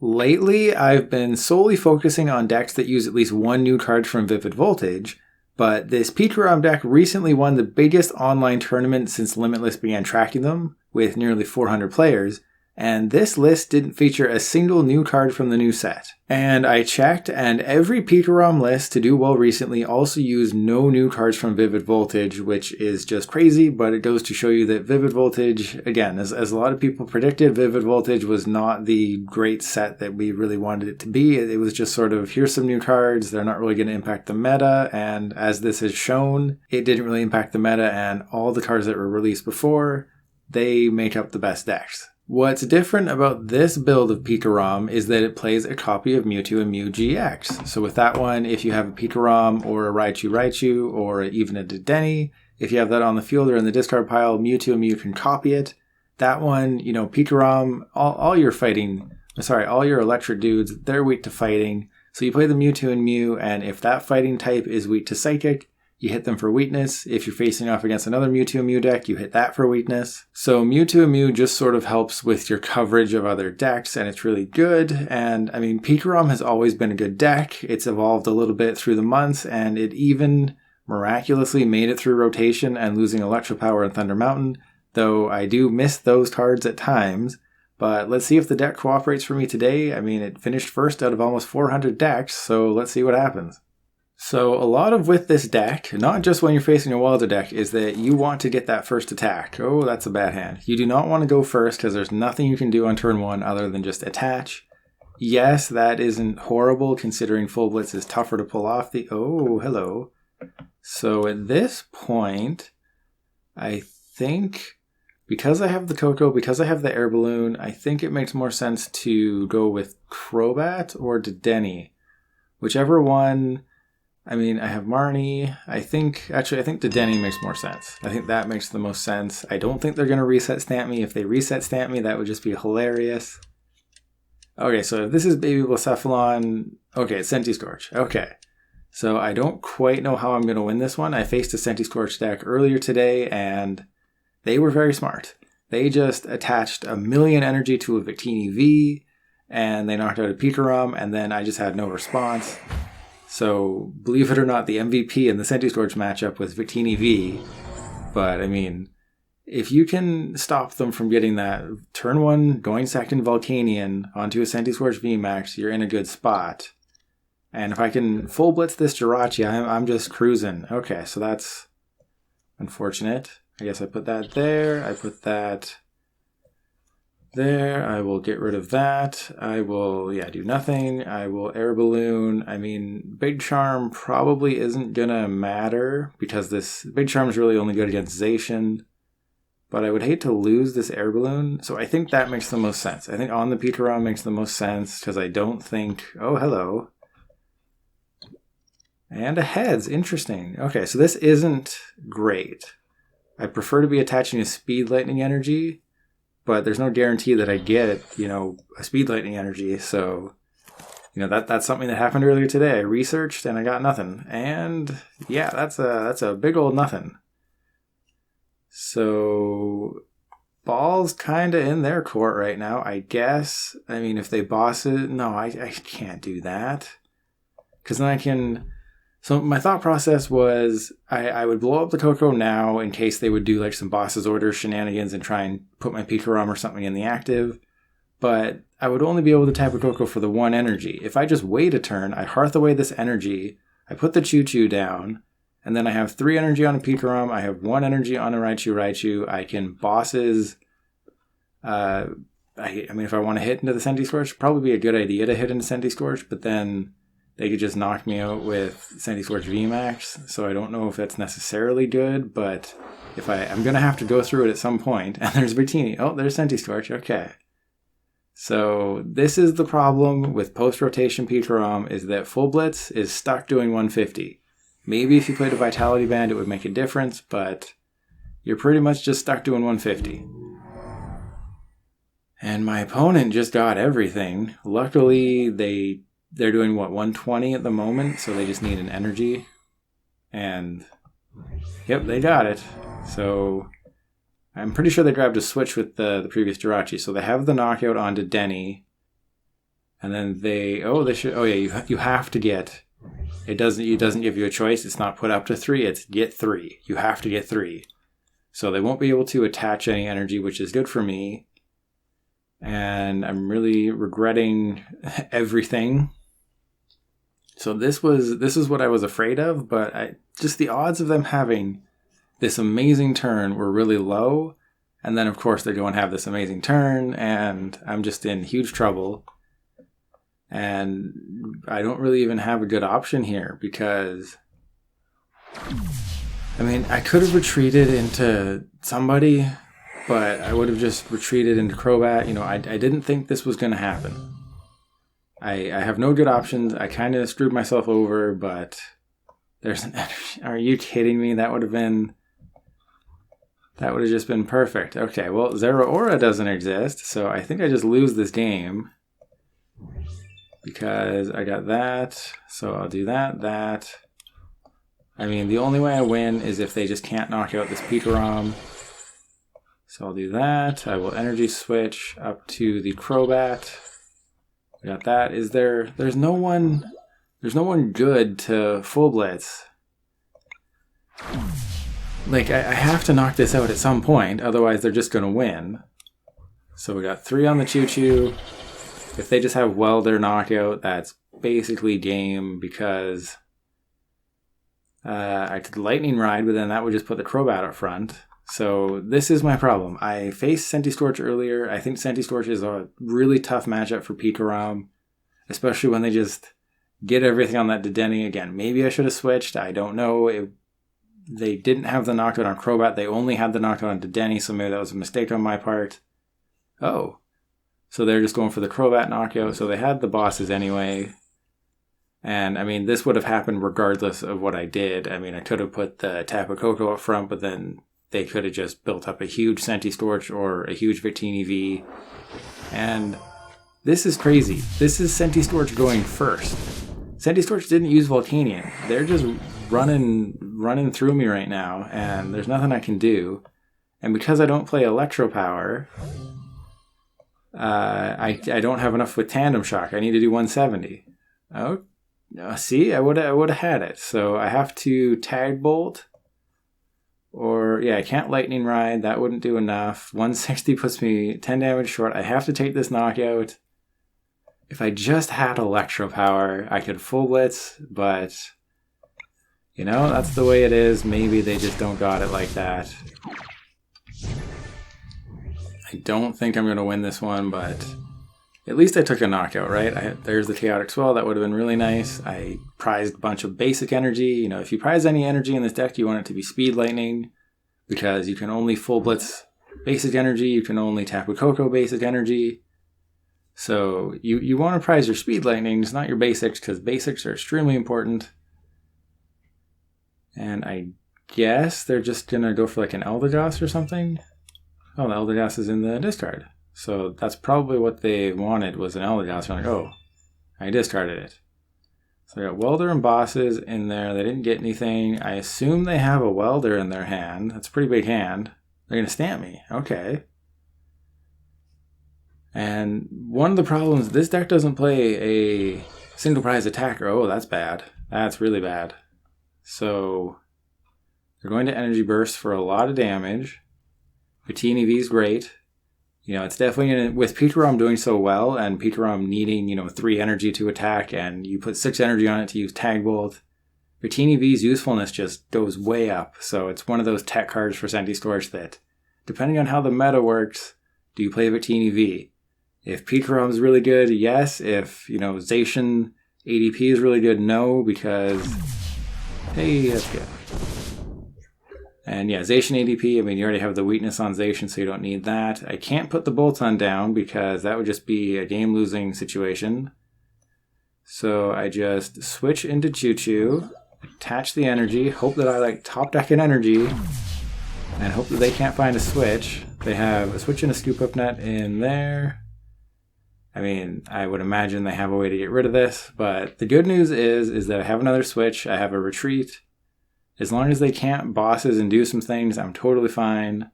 Lately, I've been solely focusing on decks that use at least one new card from Vivid Voltage, but this Pikachu deck recently won the biggest online tournament since Limitless began tracking them, with nearly 400 players, and this list didn't feature a single new card from the new set. And I checked, and every Pikachu list to do well recently also used no new cards from Vivid Voltage, which is just crazy, but it goes to show you that Vivid Voltage, again, as a lot of people predicted, Vivid Voltage was not the great set that we really wanted it to be. It was just sort of, here's some new cards, they're not really going to impact the meta, and as this has shown, it didn't really impact the meta, and all the cards that were released before, they make up the best decks. What's different about this build of Pikachu is that it plays a copy of Mewtwo and Mew-GX. So with that one, if you have a Pikachu or a Raichu or even a Dedenne, if you have that on the field or in the discard pile, Mewtwo and Mew can copy it. That one, you know, Pikachu, all your electric dudes, they're weak to fighting. So you play the Mewtwo and Mew, and if that fighting type is weak to Psychic, you hit them for weakness. If you're facing off against another Mewtwo and Mew deck, you hit that for weakness. So Mewtwo and Mew just sort of helps with your coverage of other decks, and it's really good. And I mean, Pikachu has always been a good deck. It's evolved a little bit through the months, and it even miraculously made it through rotation and losing Electro Power and Thunder Mountain, though I do miss those cards at times. But let's see if the deck cooperates for me today. I mean, it finished first out of almost 400 decks, so let's see what happens. So a lot of with this deck, not just when you're facing a Wilder deck, is that you want to get that first attack. Oh, that's a bad hand. You do not want to go first because there's nothing you can do on turn one other than just attach. Yes, that isn't horrible considering Full Blitz is tougher to pull off the... Oh, hello. So at this point, I think because I have the Koko, because I have the Air Balloon, I think it makes more sense to go with Crobat or Dedenne. Whichever one... I mean, I have Marnie. I think Dedenne makes more sense. I think that makes the most sense. I don't think they're going to reset stamp me. If they reset stamp me, that would just be hilarious. Okay, so if this is Baby Blacephalon, okay, it's Centiskorch. Okay, so I don't quite know how I'm going to win this one. I faced a Centiskorch deck earlier today, and they were very smart. They just attached a million energy to a Victini V, and they knocked out a Pikachu, and then I just had no response. So, believe it or not, the MVP in the Centiskorch matchup was Victini V. But, I mean, if you can stop them from getting that turn 1 going second Volcanion onto a Centiskorch VMAX, you're in a good spot. And if I can full blitz this Jirachi, I'm just cruising. Okay, so that's unfortunate. I guess I put that there. I put that there. I will get rid of that. I will, do nothing. I will Air Balloon. I mean, Big Charm probably isn't gonna matter because this Big Charm is really only good against Zacian. But I would hate to lose this Air Balloon, so I think that makes the most sense. I think on the Pikachu makes the most sense because I don't think... Oh, hello. And a heads. Interesting. Okay, so this isn't great. I prefer to be attaching a Speed Lightning Energy, but there's no guarantee that I get, a Speed Lightning Energy. So, that's something that happened earlier today. I researched and I got nothing. And yeah, that's a big old nothing. So, Ball's kind of in their court right now, I guess. I mean, if they boss it, no, I can't do that. Because then I can... So my thought process was I would blow up the Koko now in case they would do like some boss's order shenanigans and try and put my Pikachu or something in the active. But I would only be able to tap a Koko for the 1 energy. If I just wait a turn, I hearth away this energy, I put the Choo-Choo down, and then I have 3 energy on a Pikachu, I have 1 energy on a Raichu. I can bosses... I mean, if I want to hit into the Centiskorch, probably be a good idea to hit into Centiskorch, but then... They could just knock me out with Centiskorch VMAX, so I don't know if that's necessarily good, but if I'm going to have to go through it at some point, and there's Victini. Oh, there's Centiskorch, okay. So this is the problem with post-rotation Pikachu, is that Full Blitz is stuck doing 150. Maybe if you played a Vitality Band, it would make a difference, but you're pretty much just stuck doing 150. And my opponent just got everything. Luckily, they're doing, 120 at the moment, so they just need an energy. And, yep, they got it. So, I'm pretty sure they grabbed a switch with the previous Jirachi. So they have the knockout on Dedenne. And then you have to get, it doesn't give you a choice. It's not put up to 3, it's get 3. You have to get 3. So they won't be able to attach any energy, which is good for me. And I'm really regretting everything. So this is what I was afraid of, but just the odds of them having this amazing turn were really low. And then of course they go and have this amazing turn, and I'm just in huge trouble. And I don't really even have a good option here because, I mean, I could have retreated into somebody, but I would have just retreated into Crobat. You know, I didn't think this was going to happen. I have no good options. I kind of screwed myself over, but there's an energy. Are you kidding me? That would have just been perfect. Okay, well, Zeraora doesn't exist, so I think I just lose this game. Because I got that, so I'll do that. I mean, the only way I win is if they just can't knock out this Pikarom. So I'll do that. I will energy switch up to the Crobat. I got that. There's no one good to full blitz. Like, I have to knock this out at some point, otherwise they're just gonna win. So we got 3 on the Choo-Choo. If they just have Welder knockout, that's basically game, because I could Lightning Ride, but then that would just put the Crobat up front. So this is my problem. I faced Centistorch earlier. I think Centistorch is a really tough matchup for Pikarom, especially when they just get everything on that Dedenne again. Maybe I should have switched. I don't know. They didn't have the knockout on Crobat. They only had the knockout on Dedenne, so maybe that was a mistake on my part. Oh. So they're just going for the Crobat knockout. So they had the bosses anyway. And, I mean, this would have happened regardless of what I did. I mean, I could have put the Tapu Koko up front, but then they could have just built up a huge Centistorch or a huge Victini V. And this is crazy. This is Centistorch going first. Centistorch didn't use Volcanion. They're just running through me right now, and there's nothing I can do. And because I don't play Electro Power, I don't have enough with Tandem Shock. I need to do 170. Oh, see, I would have had it. So I have to Tag Bolt, or I can't Lightning Ride. That wouldn't do enough. 160 puts me 10 damage short. I have to take this knockout. If I just had Electro Power, I could full blitz, but you know, that's the way it is. Maybe they just don't got it like that. I don't think I'm going to win this one, but at least I took a knockout, right? There's the Chaotic Swell. That would have been really nice. I prized a bunch of basic energy. You know, if you prize any energy in this deck, you want it to be Speed Lightning, because you can only full blitz basic energy. You can only Tapu Koko basic energy. So you want to prize your Speed Lightnings, not your basics, because basics are extremely important. And I guess they're just going to go for like an Eldegoss or something. Oh, the Eldegoss is in the discard. So that's probably what they wanted, was an Eldegoss. I'm like, oh, I discarded it. So I got Welder and Bosses in there. They didn't get anything. I assume they have a Welder in their hand. That's a pretty big hand. They're going to stamp me. Okay. And one of the problems, this deck doesn't play a single prize attacker. Oh, that's bad. That's really bad. So they're going to Energy Burst for a lot of damage. Victini V is great. You know, it's definitely going to, with Pikarom doing so well, and Pikarom needing, 3 energy to attack, and you put 6 energy on it to use Tag Bolt, Victini V's usefulness just goes way up. So it's one of those tech cards for Centistorch that, depending on how the meta works, do you play Victini V? If Pikarom's really good, yes. If, Zacian ADP is really good, no, because, hey, that's good. And yeah, Zacian ADP, you already have the weakness on Zacian, so you don't need that. I can't put the Boltund down because that would just be a game-losing situation. So I just switch into Choo-Choo, attach the energy, hope that I top deck an energy, and hope that they can't find a switch. They have a switch and a Scoop Up Net in there. I would imagine they have a way to get rid of this, but the good news is that I have another switch, I have a retreat. As long as they can't bosses and do some things, I'm totally fine.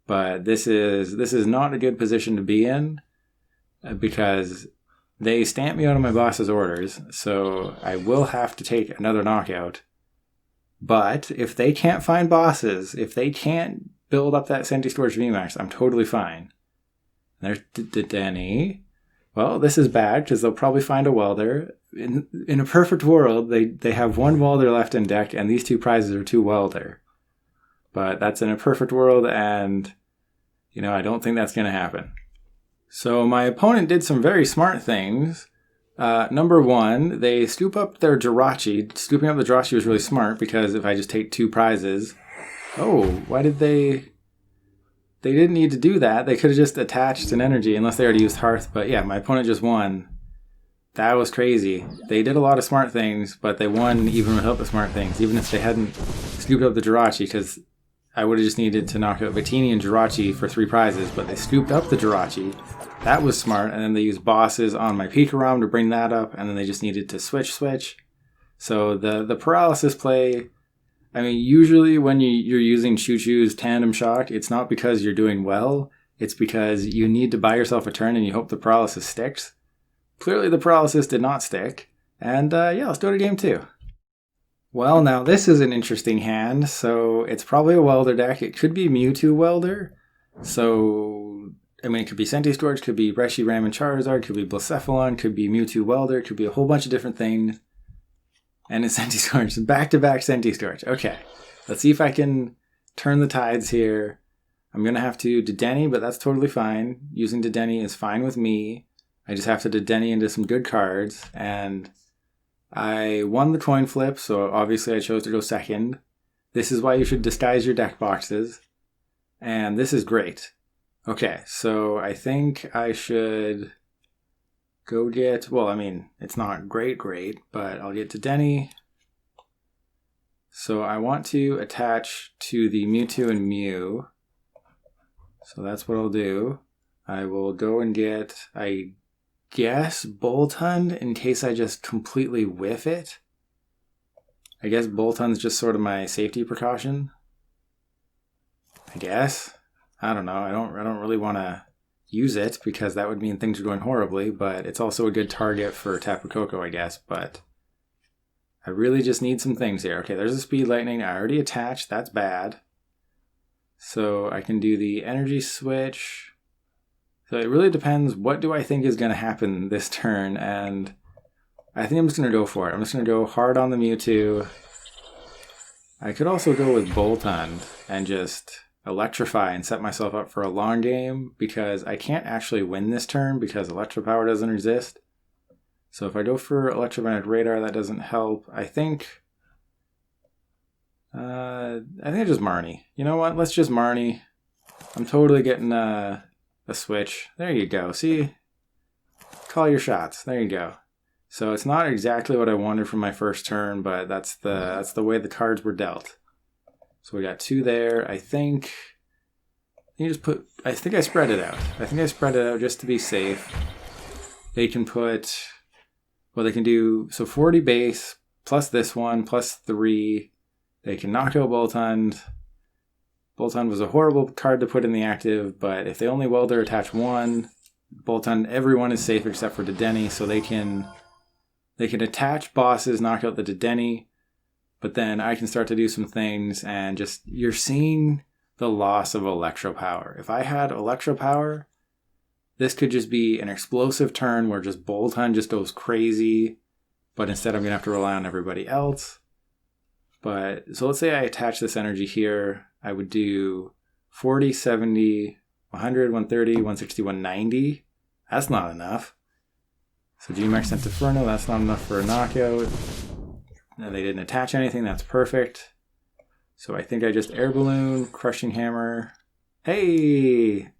But this is not a good position to be in, because They stamp me out of my boss's orders, so I will have to take another knockout. But if they can't find bosses, if they can't build up that Senti Storage VMAX, I'm totally fine. There's Dedenne. Well, this is bad because they'll probably find a welder. In a perfect world, they have one welder left in deck, and these two prizes are two welder. But that's in a perfect world, and I don't think that's going to happen. So my opponent did some very smart things. Number one, they scoop up their Jirachi. Scooping up the Jirachi was really smart because if I just take two prizes... Oh, why did they... They didn't need to do that. They could have just attached an energy unless they already used Hearth. But yeah, my opponent just won. That was crazy. They did a lot of smart things, but they won even without the smart things. Even if they hadn't scooped up the Jirachi, because I would have just needed to knock out Victini and Jirachi for 3 prizes, but they scooped up the Jirachi. That was smart, and then they used bosses on my Pikarom to bring that up, and then they just needed to switch. So the paralysis play, I mean, usually when you're using Choo-Choo's Tandem Shock, it's not because you're doing well, it's because you need to buy yourself a turn and you hope the paralysis sticks. Clearly the paralysis did not stick, and yeah, let's go to game 2. Well, now this is an interesting hand, so it's probably a welder deck. It could be Mewtwo welder, so... I mean, it could be Senti Storage, could be Reshiram and Charizard, could be Blacephalon, could be Mewtwo Welder, could be a whole bunch of different things. And it's Senti Storage, back-to-back Senti Storage. Okay, let's see if I can turn the tides here. I'm going to have to Dedenne, but that's totally fine. Using Dedenne is fine with me. I just have to Dedenne into some good cards. And I won the coin flip, so obviously I chose to go second. This is why you should disguise your deck boxes. And this is great. Okay, so I think I should go get... Well, I mean, it's not great, but I'll get Dedenne. So I want to attach to the Mewtwo and Mew. So that's what I'll do. I will go and get, I guess, Boltund in case I just completely whiff it. I guess Boltund's just sort of my safety precaution. I guess. I don't know. I don't really want to use it because that would mean things are going horribly, but it's also a good target for Tapu Koko, I guess. But I really just need some things here. Okay, there's a Speed Lightning. I already attached. That's bad. So I can do the Energy Switch. So it really depends. What do I think is going to happen this turn? And I think I'm just going to go for it. I'm just going to go hard on the Mewtwo. I could also go with Boltund and just Electrify and set myself up for a long game because I can't actually win this turn because Electro Power doesn't exist. So if I go for Electromagnetic Radar, that doesn't help. I think I just Marnie. You know what? Let's just Marnie. I'm totally getting a switch. There you go. See? Call your shots. There you go. So it's not exactly what I wanted from my first turn, but that's the way the cards were dealt. So we got 2 there. I think I think I spread it out. I think I spread it out just to be safe. They can put, well, they can do, so 40 base, plus this one, plus 3. They can knock out Boltund. Boltund was a horrible card to put in the active, but if they only welder attach 1, Boltund, everyone is safe except for Dedenne, so they can attach bosses, knock out the Dedenne, but then I can start to do some things, and just, you're seeing the loss of Electro Power. If I had Electro Power, this could just be an explosive turn where just Boltund just goes crazy, but instead I'm going to have to rely on everybody else. But, so let's say I attach this energy here. I would do 40, 70, 100, 130, 160, 190. That's not enough. So GMAX Inferno, that's not enough for a knockout. No, they didn't attach anything, that's perfect. So I think I just Air Balloon, Crushing Hammer. Hey!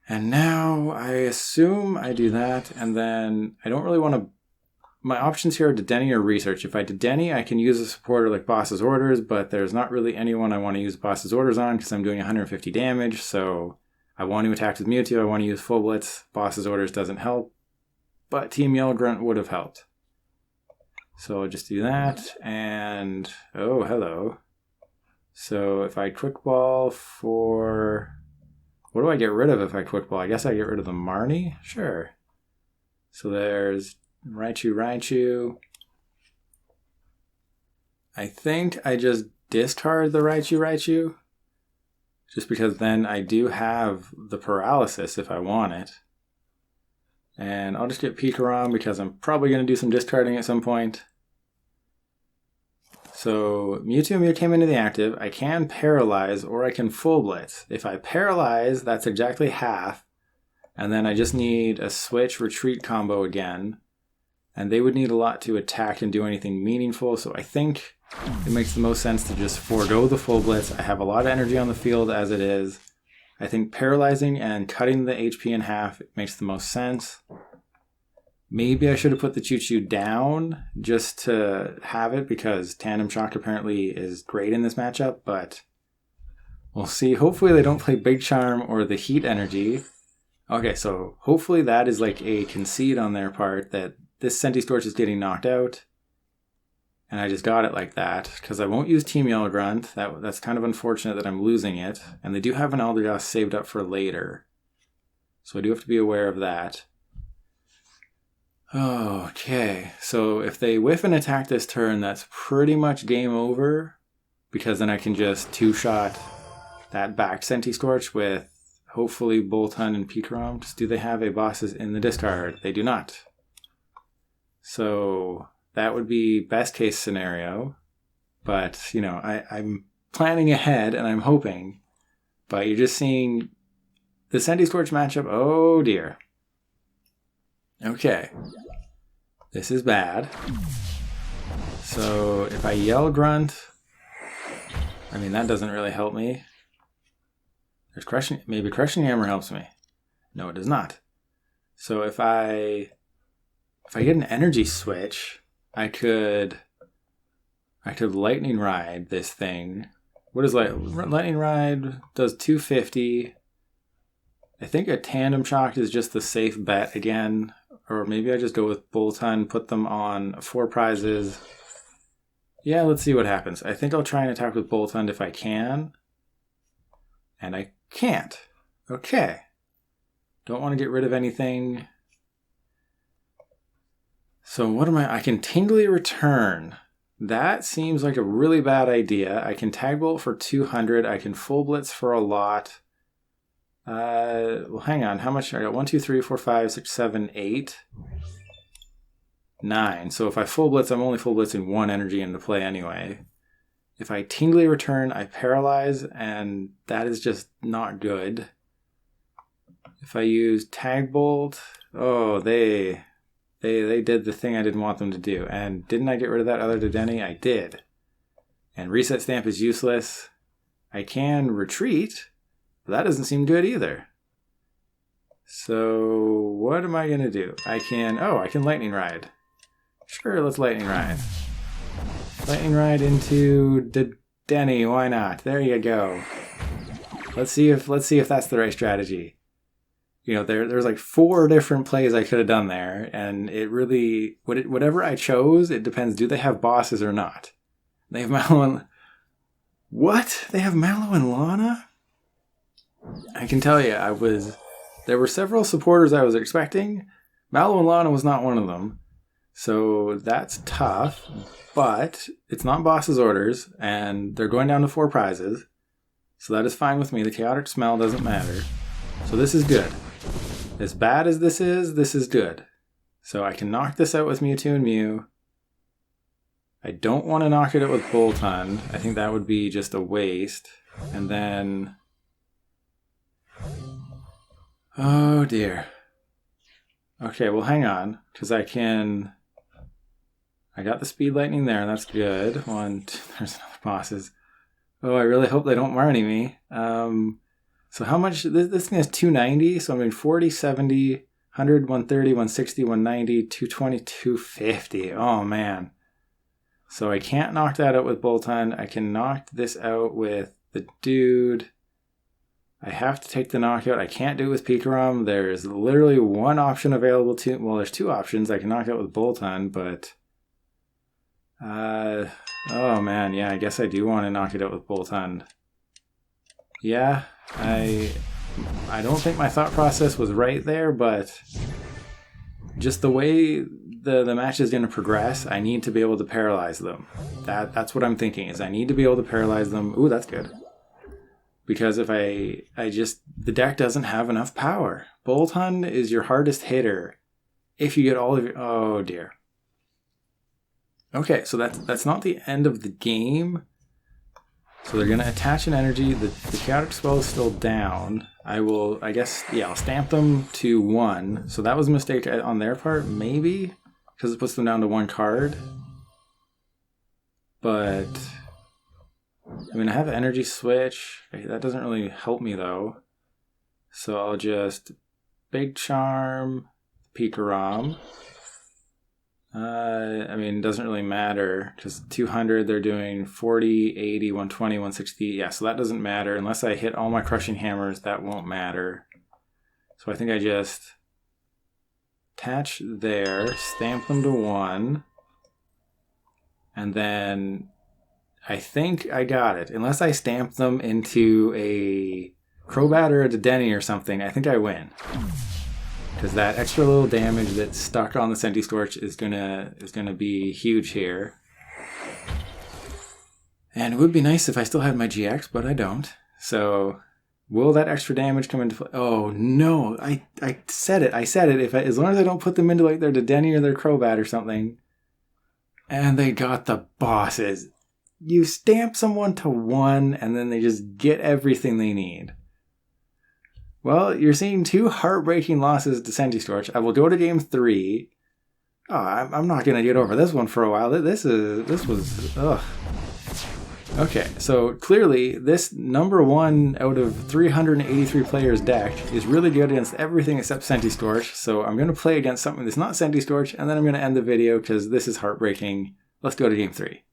And now I assume I do that, and then I don't really want to... My options here are Dedenne or Research. If I Dedenne, I can use a supporter like Boss's Orders, but there's not really anyone I want to use Boss's Orders on because I'm doing 150 damage, so I want to attack with Mewtwo, I want to use Full Blitz. Boss's Orders doesn't help, but Team Yell Grunt would have helped. So I'll just do that, and oh, hello. So if I Quick Ball for What do I get rid of if I Quick Ball? I guess I get rid of the Marnie? Sure. So there's Raichu. I think I just discard the Raichu. Just because then I do have the paralysis if I want it. And I'll just get Pikachu because I'm probably going to do some discarding at some point. So Mewtwo Mew came into the active. I can paralyze or I can full blitz. If I paralyze, that's exactly half. And then I just need a switch retreat combo again. And they would need a lot to attack and do anything meaningful. So I think it makes the most sense to just forego the full blitz. I have a lot of energy on the field as it is. I think paralyzing and cutting the HP in half makes the most sense. Maybe I should have put the Choo-Choo down just to have it because Tandem Shock apparently is great in this matchup, but we'll see. Hopefully they don't play Big Charm or the Heat Energy. Okay, so hopefully that is like a concede on their part that this Centistorch is getting knocked out. And I just got it like that because I won't use Team Yellow Grunt. That's kind of unfortunate that I'm losing it. And they do have an Eldegoss saved up for later. So I do have to be aware of that. Okay, so if they whiff an attack this turn, that's pretty much game over. Because then I can just two-shot that back Centistorch with hopefully Boltund and Pikachu. Do they have a bosses in the discard? They do not. So that would be best case scenario. But, you know, I'm planning ahead and I'm hoping. But you're just seeing the Centistorch matchup. Oh dear. Okay. This is bad. So if I yell Grunt, I mean, that doesn't really help me. There's Crushing, maybe Crushing Hammer helps me. No, it does not. So if I get an Energy Switch, I could Lightning Ride this thing. What is Lightning Ride? Does 250. I think a Tandem Shock is just the safe bet again. Or maybe I just go with Boltund, put them on 4 prizes. Yeah, let's see what happens. I think I'll try and attack with Boltund if I can. And I can't. Okay. Don't want to get rid of anything. So what am I can Tingly Return. That seems like a really bad idea. I can Tag Bolt for 200. I can Full Blitz for a lot. Well, hang on. How much? I got 1, 2, 3, 4, 5, 6, 7, 8, 9. So if I Full Blitz, I'm only Full Blitzing 1 energy into play anyway. If I Tingly Return, I Paralyze, and that is just not good. If I use Tag Bolt, oh, they did the thing I didn't want them to do. And didn't I get rid of that other Dedenne? I did. And Reset Stamp is useless. I can retreat, but that doesn't seem good either. So what am I going to do? I can Lightning Ride. Sure, let's Lightning Ride. Lightning Ride into Dedenne, why not? There you go. Let's see if that's the right strategy. You know, there's like 4 different plays I could have done there, and it really, whatever I chose, it depends. Do they have bosses or not? They have Mallow and... What? They have Mallow and Lana? I can tell you, there were several supporters I was expecting. Mallow and Lana was not one of them. So that's tough, but it's not boss's orders, and they're going down to 4 prizes. So that is fine with me. The Chaotic Smell doesn't matter. So this is good. As bad as this is good. So I can knock this out with Mewtwo and Mew. I don't want to knock it out with Boltund. I think that would be just a waste. And then... oh dear. Okay, well hang on. Because I got the Speed Lightning there, that's good. There's another bosses. Oh, I really hope they don't Marnie me. So how much, this thing has 290, so I'm in 40, 70, 100, 130, 160, 190, 220, 250. Oh man. So I can't knock that out with Boltund. I can knock this out with the dude. I have to take the knockout. I can't do it with Pikachu. There's literally one option available to, well, there's 2 options. I can knock out with Boltund, but... oh man, yeah, I guess I do want to knock it out with Boltund. Yeah, I don't think my thought process was right there, but just the way the match is going to progress, I need to be able to paralyze them. That's what I'm thinking, is I need to be able to paralyze them. Ooh, that's good. Because if the deck doesn't have enough power. Boltund is your hardest hitter if you get all of your, oh dear. Okay, so that's not the end of the game. So they're going to attach an energy. The Chaotic Swell is still down. I'll stamp them to 1. So that was a mistake on their part, maybe, because it puts them down to 1 card. But I mean, I have Energy Switch. That doesn't really help me though. So I'll just Big Charm, Pikachu. I mean, it doesn't really matter because 200, they're doing 40, 80, 120, 160. Yeah, so that doesn't matter. Unless I hit all my Crushing Hammers, that won't matter. So I think I just attach there, stamp them to 1, and then I think I got it. Unless I stamp them into a Crobat or a Dedenne or something, I think I win. Because that extra little damage that's stuck on the Centistorch is gonna be huge here. And it would be nice if I still had my GX, but I don't. So will that extra damage come into play? Oh no, I said it. As long as I don't put them into like their Dedenne or their Crobat or something. And they got the bosses. You stamp someone to 1 and then they just get everything they need. Well, you're seeing 2 heartbreaking losses to Centistorch. I will go to game 3. Oh, I'm not going to get over this one for a while. This was, ugh. Okay, so clearly this number 1 out of 383 players deck is really good against everything except Centistorch. So I'm going to play against something that's not Centistorch, and then I'm going to end the video because this is heartbreaking. Let's go to game 3.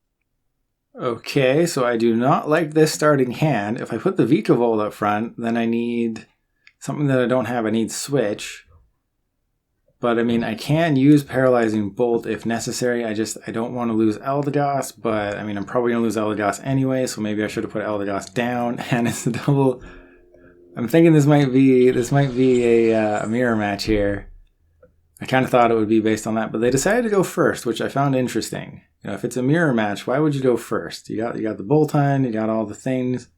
Okay, so I do not like this starting hand. If I put the Vikavolt up front, then I need something that I don't have. I need Switch. But I mean, I can use Paralyzing Bolt if necessary. I don't want to lose Eldegoss, but I mean, I'm probably going to lose Eldegoss anyway, so maybe I should have put Eldegoss down. And it's a double. I'm thinking this might be a mirror match here. I kind of thought it would be based on that, but they decided to go first, which I found interesting. You know, if it's a mirror match, why would you go first? You got the Boltund, you got all the things.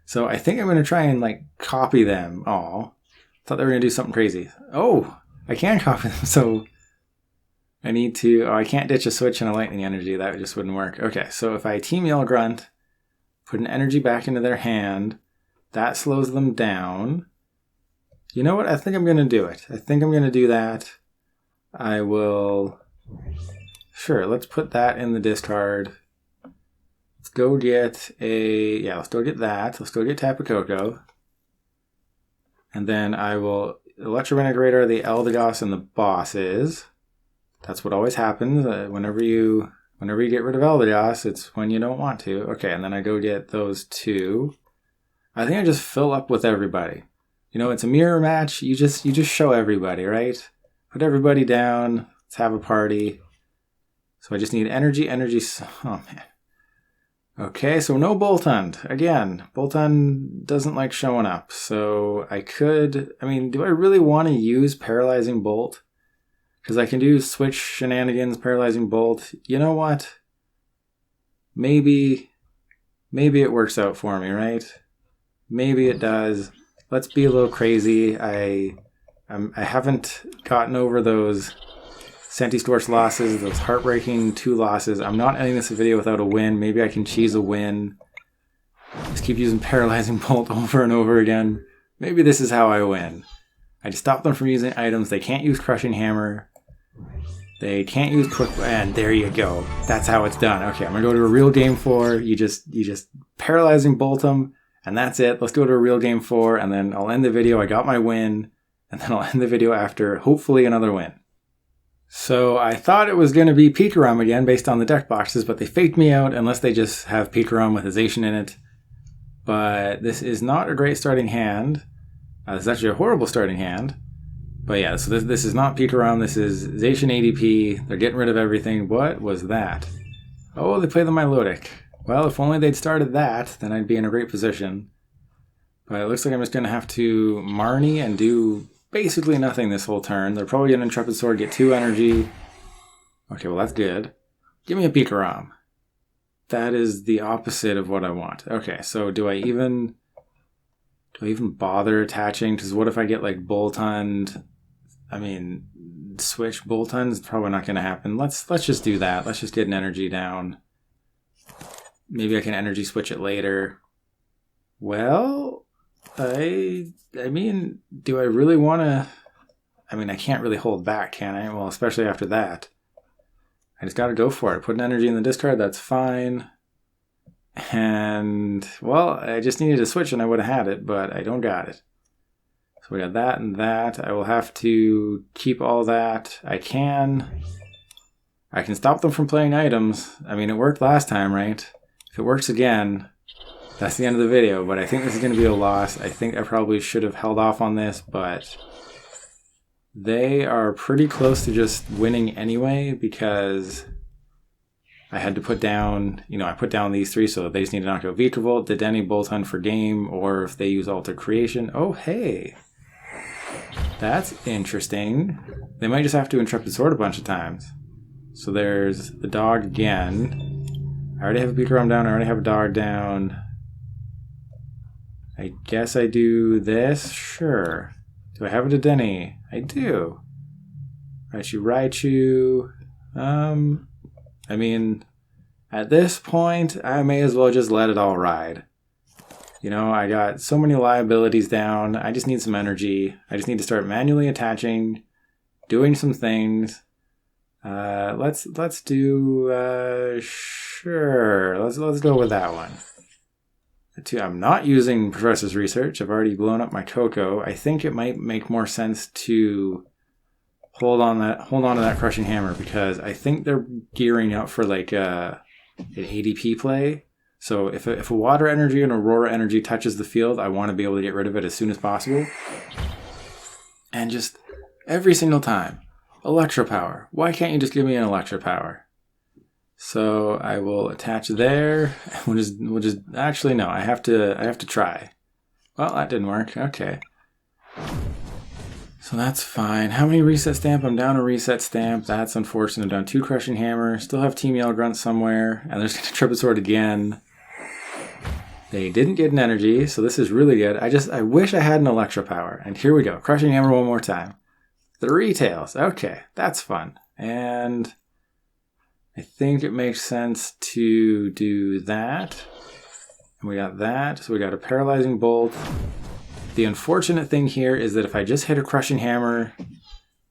So I think I'm going to try and like copy them all. Thought they were going to do something crazy. Oh, I can copy them. So I need to, I can't ditch a switch and a lightning energy. That just wouldn't work. Okay, so if I team yell Grunt, put an energy back into their hand, that slows them down. You know what? I think I'm going to do it. I think I'm going to do that. I will, sure, let's put that in the discard. Let's go get let's go get that. Let's go get Tapu Koko. And then I will Electromagnetic Radar the Eldegoss and the bosses. That's what always happens. Whenever you get rid of Eldegoss, it's when you don't want to. Okay, and then I go get those 2. I think I just fill up with everybody. You know, it's a mirror match. You just show everybody, right? Put everybody down. Let's have a party. So I just need energy. Oh, man. Okay, so no Boltund. Again, Boltund doesn't like showing up. So do I really want to use Paralyzing Bolt? Because I can do Switch Shenanigans, Paralyzing Bolt. You know what? Maybe it works out for me, right? Maybe it does. Let's be a little crazy. I haven't gotten over those Centistorch losses, those heartbreaking 2 losses. I'm not ending this video without a win. Maybe I can cheese a win. Just keep using Paralyzing Bolt over and over again. Maybe this is how I win. I just stop them from using items. They can't use Crushing Hammer. They can't use Quick, and there you go. That's how it's done. Okay, I'm gonna go to a real game 4. You just Paralyzing Bolt them, and that's it. Let's go to a real game 4, and then I'll end the video. I got my win, and then I'll end the video after hopefully another win. So I thought it was going to be Pikachu again based on the deck boxes, but they faked me out unless they just have Pikachu with a Zacian in it. But this is not a great starting hand. This is actually a horrible starting hand. But yeah, so this is not Pikachu, this is Zacian ADP. They're getting rid of everything. What was that? Oh, they play the Milotic. Well, if only they'd started that, then I'd be in a great position. But it looks like I'm just going to have to Marnie and do basically nothing this whole turn. They're probably going to Intrepid Sword, get 2 energy. Okay, well that's good. Give me a Pikarom. That is the opposite of what I want. Okay, so do I even bother attaching? Because what if I get like Boltund? I mean, switch Boltund's probably not going to happen. Let's just do that. Let's just get an energy down. Maybe I can energy switch it later. Well, I mean, do I really want to? I mean, I can't really hold back, can I? Well, especially after that. I just got to go for it. Put an energy in the discard, that's fine. And, well, I just needed to switch and I would have had it, but I don't got it. So we got that and that. I will have to keep all that. I can stop them from playing items. I mean, it worked last time, right? If it works again, that's the end of the video, but I think this is going to be a loss. I think I probably should have held off on this, but they are pretty close to just winning anyway because I had to put down, I put down these 3, so they just need to knock out Vikavolt, Dedenne, Boltund for game, or if they use Alter Creation. Oh, hey! That's interesting. They might just have to Intrepid Sword a bunch of times. So there's the dog again. I already have a Pikarom down, I already have a dog down. I guess I do this? Sure. Do I have a Dedenne? I do. Raichu. I mean, at this point, I may as well just let it all ride. I got so many liabilities down. I just need some energy. I just need to start manually attaching, doing some things. Let's do, sure. Let's go with that one. I'm not using Professor's Research. I've already blown up my Koko. I think it might make more sense to hold on to that Crushing Hammer because I think they're gearing up for like an ADP play. So if a Water Energy and Aurora Energy touches the field, I want to be able to get rid of it as soon as possible. And just every single time, Electro Power. Why can't you just give me an Electro Power? So I will attach there. We'll just actually no, I have to try. Well, that didn't work. Okay. So that's fine. How many Reset Stamp? I'm down a Reset Stamp. That's unfortunate. I'm down 2 Crushing Hammer. Still have Team Yell Grunt somewhere. And there's Intrepid Sword again. They didn't get an energy, so this is really good. I wish I had an Electro Power. And here we go. Crushing Hammer one more time. 3 tails. Okay, that's fun. And I think it makes sense to do that. And we got that. So we got a Paralyzing Bolt. The unfortunate thing here is that if I just hit a Crushing Hammer,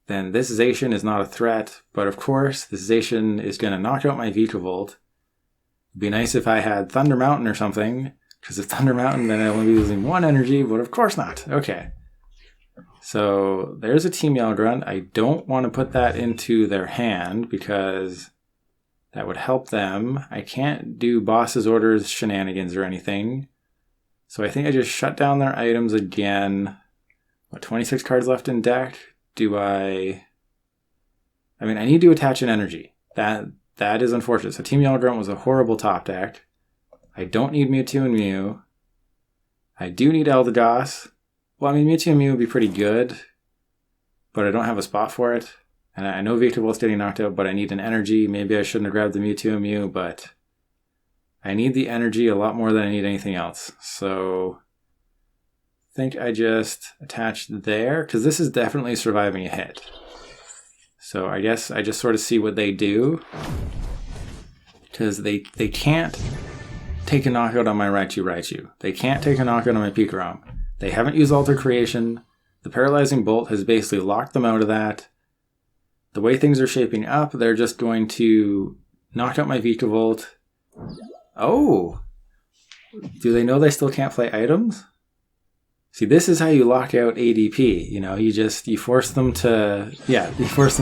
then this Zacian is not a threat. But of course, this Zacian is going to knock out my Vikavolt. It'd be nice if I had Thunder Mountain or something. Because if Thunder Mountain, then I'll only be losing 1 energy. But of course not. Okay. So there's a Team Yell Grunt. I don't want to put that into their hand because that would help them. I can't do Boss's Orders shenanigans or anything. So I think I just shut down their items again. 26 cards left in deck? I mean, I need to attach an energy. That is unfortunate. So Team Yell Grunt was a horrible top deck. I don't need Mewtwo and Mew. I do need Eldegoss. Well, I mean, Mewtwo and Mew would be pretty good, but I don't have a spot for it. And I know Vikavolt's getting knocked out, but I need an energy. Maybe I shouldn't have grabbed the Mewtwo and Mew, but I need the energy a lot more than I need anything else. So I think I just attached there, because this is definitely surviving a hit. So I guess I just sort of see what they do, because they can't take a knockout on my Raichu. They can't take a knockout on my Pikarom. They haven't used Alter Creation. The Paralyzing Bolt has basically locked them out of that. The way things are shaping up, they're just going to knock out my Vikavolt. Oh! Do they know they still can't play items? See, this is how you lock out ADP. You force them to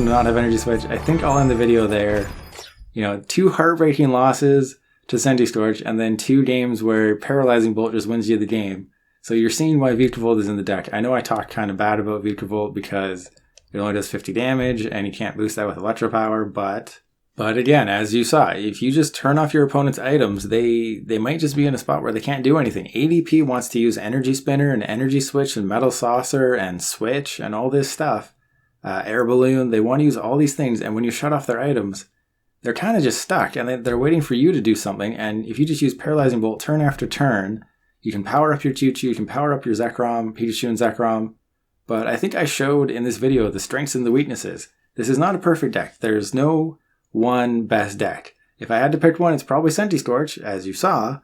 not have Energy Switch. I think I'll end the video there. 2 heartbreaking losses to Senti Storage, and then 2 games where Paralyzing Bolt just wins you the game. So you're seeing why Vikavolt is in the deck. I know I talked kind of bad about Vikavolt because it only does 50 damage, and you can't boost that with Electro Power, but But again, as you saw, if you just turn off your opponent's items, they might just be in a spot where they can't do anything. ADP wants to use Energy Spinner and Energy Switch and Metal Saucer and Switch and all this stuff. Air Balloon, they want to use all these things, and when you shut off their items, they're kind of just stuck, and they're waiting for you to do something, and if you just use Paralyzing Bolt turn after turn, you can power up your Choo-Choo, you can power up your Zekrom, Pikachu and Zekrom, but I think I showed in this video the strengths and the weaknesses. This is not a perfect deck. There's no one best deck. If I had to pick one, it's probably Scorch, as you saw,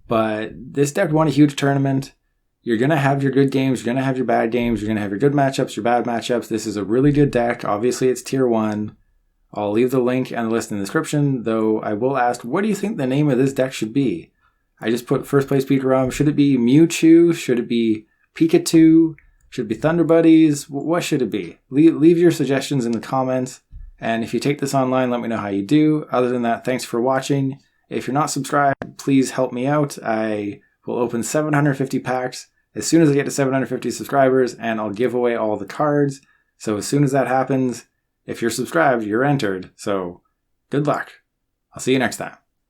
but this deck won a huge tournament. You're going to have your good games, you're going to have your bad games, you're going to have your good matchups, your bad matchups. This is a really good deck. Obviously, it's tier 1. I'll leave the link and the list in the description, though I will ask, what do you think the name of this deck should be? I just put first place Pikachu. Should it be Mewtwo? Should it be Pikachu? Should it be Thunder Buddies? What should it be? Leave your suggestions in the comments. And if you take this online, let me know how you do. Other than that, thanks for watching. If you're not subscribed, please help me out. I will open 750 packs as soon as I get to 750 subscribers, and I'll give away all the cards. So as soon as that happens, if you're subscribed, you're entered. So good luck. I'll see you next time.